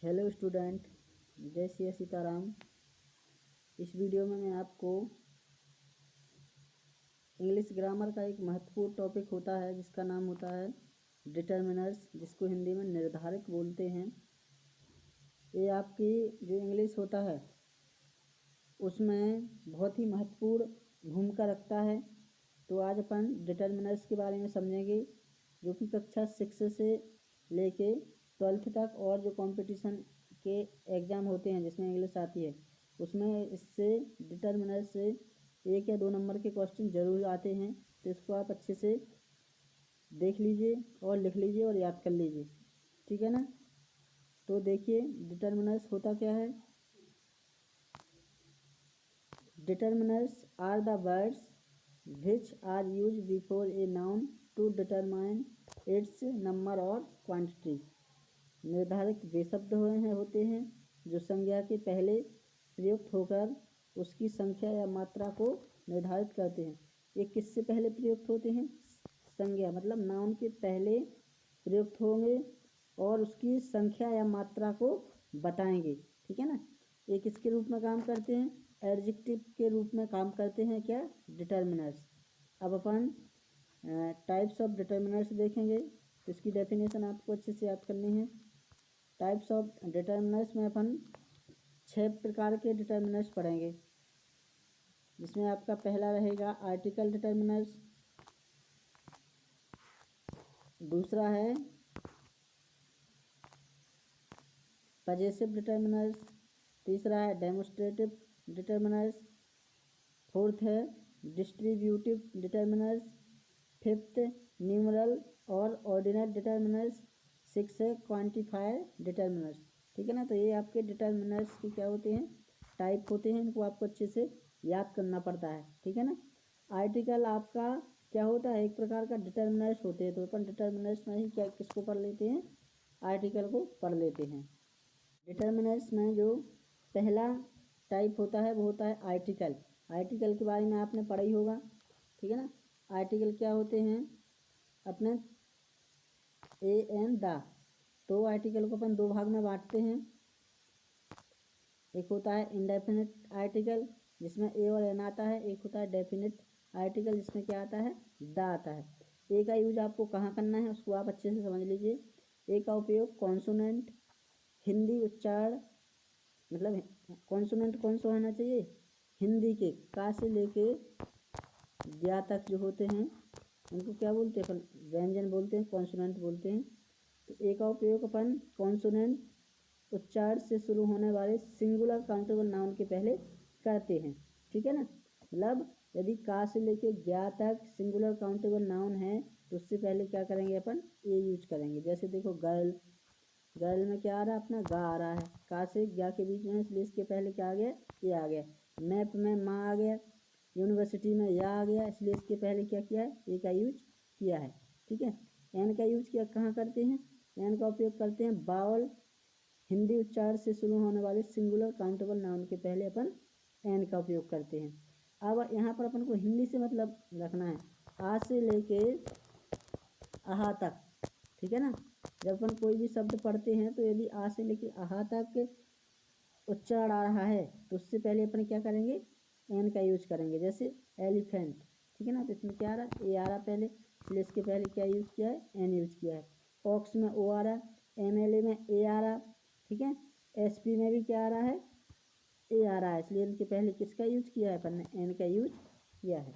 Hello student, जय श्री सीताराम। इस video में मैं आपको इंग्लिश ग्रामर का एक महत्वपूर्ण टॉपिक होता है जिसका नाम होता है डिटर्मिनर्स, जिसको हिंदी में निर्धारक बोलते हैं। ये आपकी जो इंग्लिश होता है उसमें बहुत ही महत्वपूर्ण भूमिका रखता है। तो आज अपन डिटर्मिनर्स के बारे में समझेंगे, जो कि कक्षा 6 से लेके 12th तक और जो कंपटीशन के एग्ज़ाम होते हैं जिसमें इंग्लिश आती है उसमें इससे डिटर्मिनर्स से 1 या 2 नंबर के क्वेश्चन ज़रूर आते हैं। तो इसको आप अच्छे से देख लीजिए और लिख लीजिए और याद कर लीजिए, ठीक है ना। तो देखिए डिटर्मिनर्स होता क्या है। Determiners are the words which are used before a noun to determine its number or quantity। निर्धारक वे शब्द होते हैं जो संज्ञा के पहले प्रयुक्त होकर उसकी संख्या या मात्रा को निर्धारित करते हैं। ये किससे पहले प्रयुक्त होते हैं? संज्ञा मतलब नाउन के पहले प्रयुक्त होंगे और उसकी संख्या या मात्रा को बताएंगे, ठीक है ना। ये किसके रूप में काम करते हैं? एडजेक्टिव के रूप में काम करते हैं क्या? डिटर्मिनर्स। अब अपन टाइप्स ऑफ डिटर्मिनर्स देखेंगे, तो इसकी डेफिनेशन आपको अच्छे से याद करनी है। टाइप्स ऑफ डिटर्मिनर्स में अपन 6 प्रकार के डिटर्मिनर्स पढ़ेंगे, जिसमें आपका पहला रहेगा आर्टिकल डिटर्मिनर्स, दूसरा है पजेसिव डिटर्मिनर्स, तीसरा है डेमोस्ट्रेटिव डिटर्मिनर्स, फोर्थ है डिस्ट्रीब्यूटिव डिटर्मिनर्स, फिफ्थ न्यूमरल और ऑर्डिनल डिटर्मिनर्स, सिक्स है क्वांटिफायर डिटर्मिनर्स, ठीक है ना। तो ये आपके डिटर्मिनर्स के क्या होते हैं? टाइप होते हैं। इनको आपको अच्छे से याद करना पड़ता है, ठीक है ना। आर्टिकल आपका क्या होता है? एक प्रकार का डिटर्मिनर्स होते हैं। तो अपन डिटर्मिनर्स में ही क्या किसको पढ़ लेते हैं? आर्टिकल को पढ़ लेते हैं। डिटर्मिनर्स में जो पहला टाइप होता है वो होता है आर्टिकल। आर्टिकल के बारे में आपने पढ़ा ही होगा, ठीक है ना। आर्टिकल क्या होते हैं? अपने ए एन द। तो आर्टिकल को अपन 2 भाग में बांटते हैं। एक होता है इंडेफिनिट आर्टिकल जिसमें ए और एन आता है, एक होता है डेफिनिट आर्टिकल जिसमें क्या आता है? द आता है। ए का यूज आपको कहाँ करना है उसको आप अच्छे से समझ लीजिए। ए का उपयोग कॉन्सोनेंट हिंदी उच्चारण, मतलब कॉन्सोनेंट कौन सा होना चाहिए? हिंदी के का से लेके ज्ञा तक जो होते हैं उनको क्या बोलते हैं? अपन व्यंजन बोलते हैं, कॉन्सोनेंट बोलते हैं। तो ए का उपयोग अपन कॉन्सोनेंट उच्चारण से शुरू होने वाले सिंगुलर काउंटेबल नाउन के पहले करते हैं, ठीक है ना। मतलब यदि का से लेके ज्ञा तक सिंगुलर काउंटेबल नाउन है तो उससे पहले क्या करेंगे? अपन ए यूज करेंगे। जैसे देखो गर्ल, गर्ल में क्या आ रहा है? अपना गा आ रहा है, का से ज्ञा के बीच में, इसलिए इसके पहले क्या आ गया? ये आ गया। मैप में माँ आ गया, यूनिवर्सिटी में या आ गया, इसलिए इसके पहले क्या किया है? ए का यूज किया है, ठीक है। एन का यूज किया कहाँ करते हैं? एन का उपयोग करते हैं बावल हिंदी उच्चारण से शुरू होने वाले सिंगुलर काउंटेबल नाउन के पहले अपन एन का उपयोग करते हैं। अब यहाँ पर अपन को हिंदी से मतलब रखना है, आ से लेके आहा तक, ठीक है ना। जब अपन कोई भी शब्द पढ़ते हैं तो यदि आ से लेके आहा तक उच्चारण आ रहा है तो उससे पहले अपन क्या करेंगे? एन का यूज करेंगे। जैसे एलिफेंट, ठीक है ना, तो इसमें क्या आ रहा है? ए आ रहा पहले, इसलिए इसके पहले क्या यूज किया है? एन यूज किया है। ऑक्स में ओ आ रहा, एमएलए में ए आ रहा, ठीक है। एसपी में भी क्या आ रहा है? ए आ रहा है, इसलिए इनके पहले किसका यूज किया है? अपन ने एन का यूज किया है।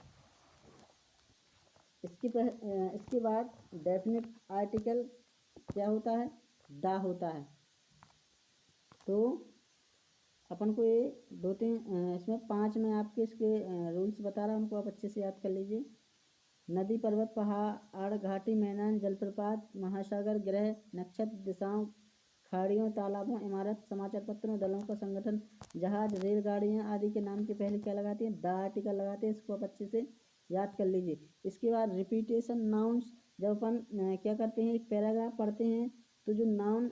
इसके बाद डेफिनेट आर्टिकल क्या होता है? दा होता है। तो अपन को ये 2-3 इसमें 5 में आपके इसके रूल्स बता रहा हूँ, उनको आप अच्छे से याद कर लीजिए। नदी, पर्वत, पहाड़, घाटी, मैदान, जलप्रपात, महासागर, ग्रह, नक्षत्र, दिशाओं, खाड़ियों, तालाबों, इमारत, समाचार पत्रों, दलों का संगठन, जहाज, रेलगाड़ियाँ आदि के नाम के पहले क्या लगाते हैं? द आर्टिकल लगाते हैं। इसको आप अच्छे से याद कर लीजिए। इसके बाद रिपीटेशन नाउन्स, जब अपन क्या करते हैं? एक पैराग्राफ पढ़ते हैं तो जो नाउन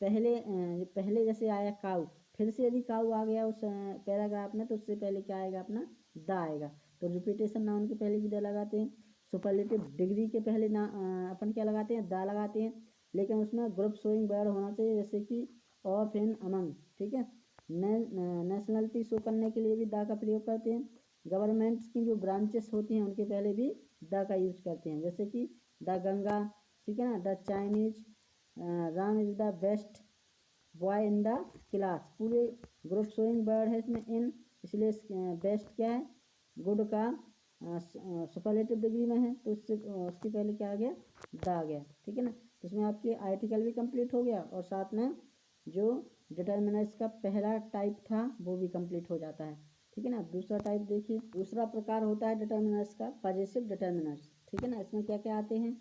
पहले जैसे आया काऊ, फिर से यदि काऊ आ गया उस पैराग्राफ में तो उससे पहले क्या आएगा? अपना द आएगा। तो रिपीटेशन नाउन के पहले भी द लगाते हैं। सुपरलेटिव डिग्री के पहले अपन क्या लगाते हैं? द लगाते हैं। लेकिन उसमें ग्रुप शोइंग वर्ड होना चाहिए, जैसे कि ऑफ इन अमंग, ठीक है। नेशनलिटी शो करने के लिए भी द का प्रयोग करते हैं। गवर्नमेंट्स की जो ब्रांचेस होती हैं उनके पहले भी द का यूज करते हैं, जैसे कि द गंगा, ठीक है ना, the Chinese, Ram is the best boy in the class. पूरे ग्रुप शोइंग वर्ड है इसमें इन, इसलिए बेस्ट क्या है, गुड का सुपरलेटिव डिग्री में है, तो उससे उसके पहले क्या आ गया, द आ गया, ठीक है ना। तो इसमें आपके आर्टिकल भी कंप्लीट हो गया और साथ में जो डिटर्मिनर्स का पहला टाइप था वो भी कंप्लीट हो जाता है, ठीक है ना। दूसरा टाइप देखिए, दूसरा प्रकार होता है डिटर्मिनर्स का पजेसिव डिटर्मिनर्स, ठीक है ना। इसमें क्या क्या आते हैं,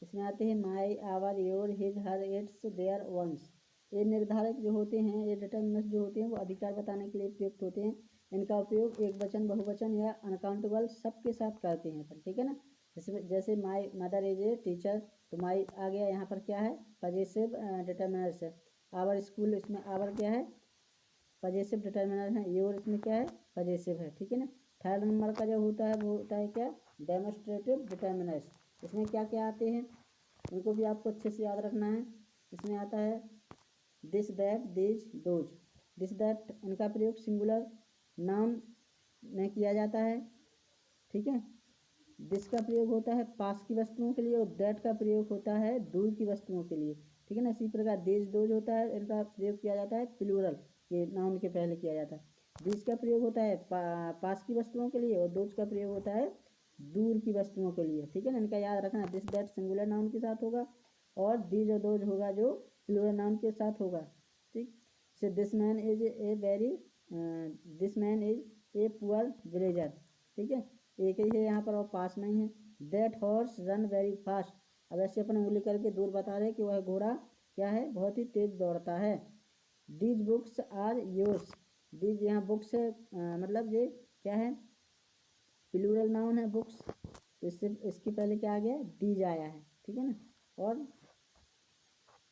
इसमें आते हैं my, our, your, his, her, its, their, one's. ये निर्धारक जो होते हैं, ये डिटर्मिनर्स जो होते हैं वो अधिकार बताने के लिए प्रयुक्त होते हैं। इनका उपयोग एक वचन, बहुवचन या अनकाउंटेबल सबके साथ करते हैं अपन, ठीक है ना। जैसे my mother is a teacher, तो माई आ गया, यहाँ पर क्या है, पजेसिव डिटर्मिनर्स है। आवर स्कूल, इसमें आवर क्या है, पजेसिव डिटर्मिनर है। योर इसमें क्या है, पजेसिव है, ठीक है ना। थर्ड नंबर का जो होता है वो होता है क्या, डेमोस्ट्रेटिव डिटर्मिनर्स। इसमें क्या क्या आते हैं उनको भी आपको अच्छे से याद रखना है। इसमें आता है this, that, this, those. This that इनका प्रयोग सिंगुलर नाउन में किया जाता है, ठीक है। दिस का प्रयोग होता है पास की वस्तुओं के लिए और दैट का प्रयोग होता है दूर की वस्तुओं के लिए, ठीक है ना। इसी प्रकार दिस, दोज होता है, इनका प्रयोग किया जाता है प्लूरल के नाउन के पहले किया जाता है। दिस का प्रयोग होता है पास की वस्तुओं के लिए और दोज का प्रयोग होता है दूर की वस्तुओं के लिए, ठीक है ना। इनका याद रखना, दिस दैट सिंगुलर नाउन के साथ होगा और दीज और दोज होगा जो प्लूरल नाउन के साथ होगा, ठीक। से this man is a very, this man is a poor villager, ठीक है, एक ही है यहाँ पर और पास नहीं है। That horse run very fast, अब ऐसे अपन उंगली करके दूर बता रहे कि वह घोड़ा क्या है, बहुत ही तेज दौड़ता है। These books are yours, these यहाँ बुक्स है, मतलब ये क्या है, प्लूरल नाउन है बुक्स, तो इससे इसके पहले क्या आ गया, दीज आया है, ठीक है ना। और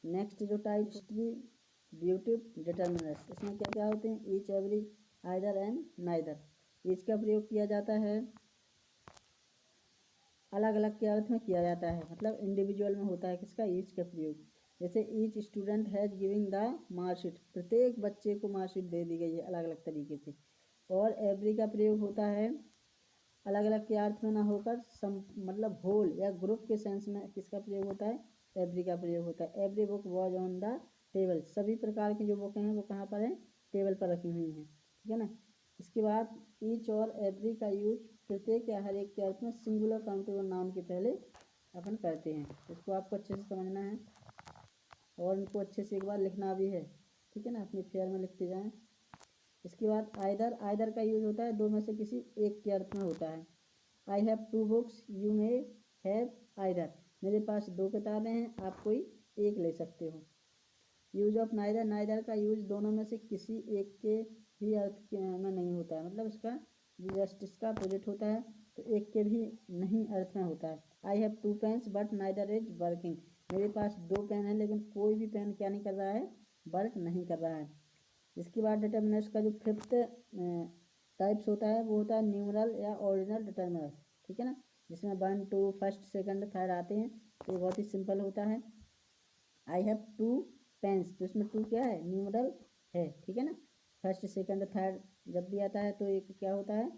नेक्स्ट जो टाइप डिस्ट्रीब्यूटिव डिटर्मिनर्स, इसमें क्या क्या होते हैं, each, every, either and neither. Each का प्रयोग किया जाता है अलग अलग के अर्थ में किया जाता है, मतलब इंडिविजुअल में होता है किसका, ईच का प्रयोग। जैसे each student has giving the marksheet, प्रत्येक बच्चे को मार्कशीट दे दी गई है अलग अलग तरीके से। और एवरी का प्रयोग होता है अलग अलग के अर्थ में ना होकर मतलब होल या ग्रुप के सेंस में किसका प्रयोग होता है, एवरी का प्रयोग होता है। Every book was on the table, सभी प्रकार की जो बुकें हैं वो कहाँ पर हैं, टेबल पर रखी हुई हैं, ठीक है ना। इसके बाद ईच और एवरी का यूज प्रत्येक या हर एक के अर्थ में सिंगुलर काउंटेबल नाउन के पहले अपन करते हैं, इसको आपको अच्छे से समझना है और इनको अच्छे से एक बार लिखना भी है, ठीक है ना, अपने फेयर में लिखते जाएं। इसके बाद आइदर, आइदर का यूज होता है दो में से किसी एक के अर्थ में होता है। I have two books, you may have either, मेरे पास दो किताबें हैं, आप कोई एक ले सकते हो। यूज ऑफ नाइदर, नाइदर का यूज दोनों में से किसी एक के भी अर्थ में नहीं होता है, मतलब इसका जस्ट इसका अपोजिट होता है, तो एक के भी नहीं अर्थ में होता है। I have two pens but neither is working, मेरे पास दो पेन है लेकिन कोई भी पेन क्या नहीं कर रहा है, वर्क नहीं कर रहा है। इसके बाद डिटर्मिनर्स का जो फिफ्थ टाइप्स होता है वो होता है न्यूमरल या ऑर्डिनल डिटर्मिनर, ठीक है ना, जिसमें 1, 2, फर्स्ट, सेकंड, थर्ड आते हैं, तो ये बहुत ही सिंपल होता है। आई हैव टू पेन्स, तो इसमें टू क्या है, न्यूमरल है, ठीक है ना। फर्स्ट, सेकंड, थर्ड जब भी आता है तो एक क्या होता है,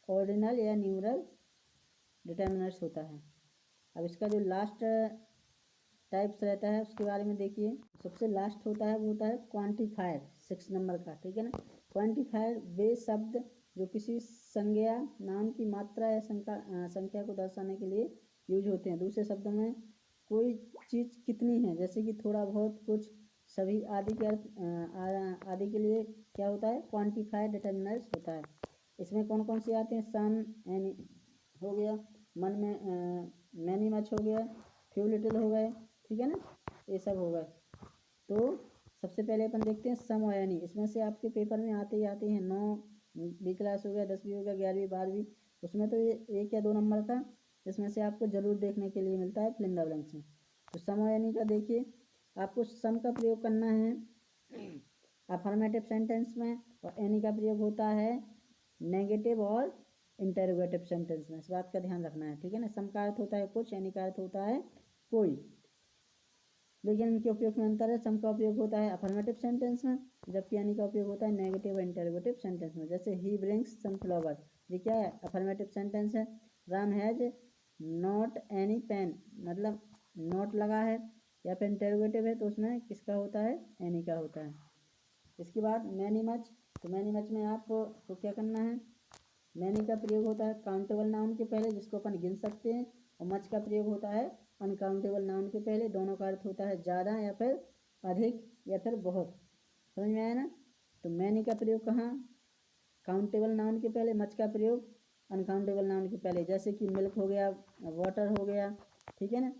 ऑर्डिनल या न्यूमरल डिटर्मिनर्स होता है। अब इसका जो लास्ट टाइप्स रहता है उसके बारे में देखिए। सबसे लास्ट होता है वो होता है क्वांटिफायर, 6 नंबर का, ठीक है ना। क्वांटिफायर वे शब्द जो किसी संज्ञा नाम की मात्रा या संख्या को दर्शाने के लिए यूज होते हैं। दूसरे शब्दों में कोई चीज़ कितनी है, जैसे कि थोड़ा बहुत, कुछ, सभी आदि के अर्थ आदि के लिए क्या होता है, क्वांटिफायर डिटर्मिनर्स होता है। इसमें कौन कौन से आते हैं, सम, एनी हो गया, मन में, मैनी मच हो गया, फ्यू लिटिल हो गए, ठीक है ना, ये सब हो गए। तो सबसे पहले अपन देखते हैं सम और एनी, इसमें से आपके पेपर में आते ही आते हैं 9 बी क्लास हो गया, 10वीं हो गया, 11वीं, 12वीं, उसमें तो ये 1 या 2 नंबर का इसमें से आपको जरूर देखने के लिए मिलता है फिल इन द ब्लैंक्स में। तो सम और एनी का देखिए, आपको सम का प्रयोग करना है अफर्मेटिव सेंटेंस में और एनी का प्रयोग होता है नेगेटिव और इंटरोगेटिव सेंटेंस में, इस बात का ध्यान रखना है, ठीक है ना। सम का अर्थ होता है कुछ, एनी का अर्थ होता है कोई। तो सम और एनी का प्रयोग करना है अफर्मेटिव सेंटेंस में और नेगेटिव और इंटरोगेटिव सेंटेंस में, इस बात का ध्यान रखना है, ठीक है ना। सम का अर्थ होता है कुछ, एनी का अर्थ होता है कोई। लेकिन इनके उपयोग में अंतर है। सम का उपयोग होता है अफर्मेटिव सेंटेंस में, जबकि एनी का उपयोग होता है नेगेटिव और इंटरोगेटिव सेंटेंस में। जैसे ही ब्रिंग्स सम फ्लावर, ये क्या है, अफर्मेटिव सेंटेंस है। Ram has not any pen, मतलब नॉट लगा है, या फिर इंटरोगेटिव है तो उसमें किसका होता है, एनी का होता है। इसके बाद मैनी मच, तो मैनी मच में आपको क्या करना है, मैनी का प्रयोग होता है काउंटेबल नाउन के पहले जिसको अपन गिन सकते हैं, और मच का प्रयोग होता है अनकाउंटेबल नाउन के पहले। दोनों का अर्थ होता है ज़्यादा या फिर अधिक या फिर बहुत। समझ में आया ना। तो मैनी का प्रयोग कहाँ, काउंटेबल नाउन के पहले, मच का प्रयोग अनकाउंटेबल नाउन के पहले। जैसे कि मिल्क हो गया, वाटर हो गया, ठीक है ना,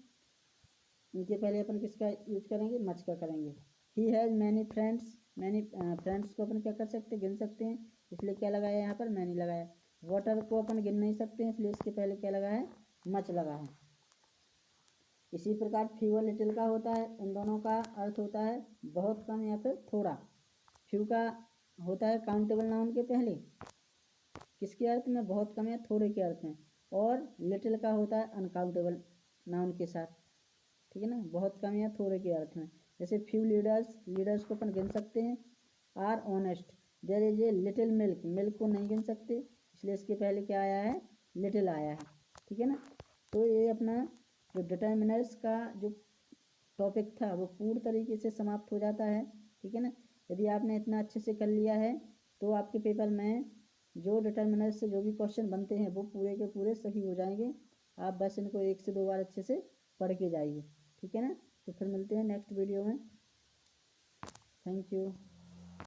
इनके पहले अपन किसका यूज करेंगे, मच का करेंगे। He has many friends, many friends को अपन क्या कर सकते हैं, गिन सकते हैं, इसलिए क्या लगाया यहाँ पर, मैनी लगाया। वाटर को अपन गिन नहीं सकते हैं, इसलिए इसके पहले क्या लगा है, मच लगा है। इसी प्रकार फ्यू और लिटिल का होता है, इन दोनों का अर्थ होता है बहुत कम या फिर थोड़ा। फ्यू का होता है काउंटेबल नाउन के पहले, किसके अर्थ में, बहुत कम या थोड़े के अर्थ में। और लिटिल का होता है अनकाउंटेबल नाउन के साथ, ठीक है ना, बहुत कम या थोड़े के अर्थ में। जैसे फ्यू लीडर्स, लीडर्स को अपन गिन सकते हैं। Are honest, there is a little milk, milk को नहीं गिन सकते, इसलिए इसके पहले क्या आया है, लिटिल आया है, ठीक है ना। तो ये अपना जो डिटर्मिनर्स का जो टॉपिक था वो पूर्ण तरीके से समाप्त हो जाता है, ठीक है ना। यदि आपने इतना अच्छे से कर लिया है तो आपके पेपर में जो डिटर्मिनर्स से जो भी क्वेश्चन बनते हैं वो पूरे के पूरे सही हो जाएंगे। आप बस इनको 1 से 2 बार अच्छे से पढ़ के जाइए, ठीक है ना। तो फिर मिलते हैं नेक्स्ट वीडियो में। Thank you.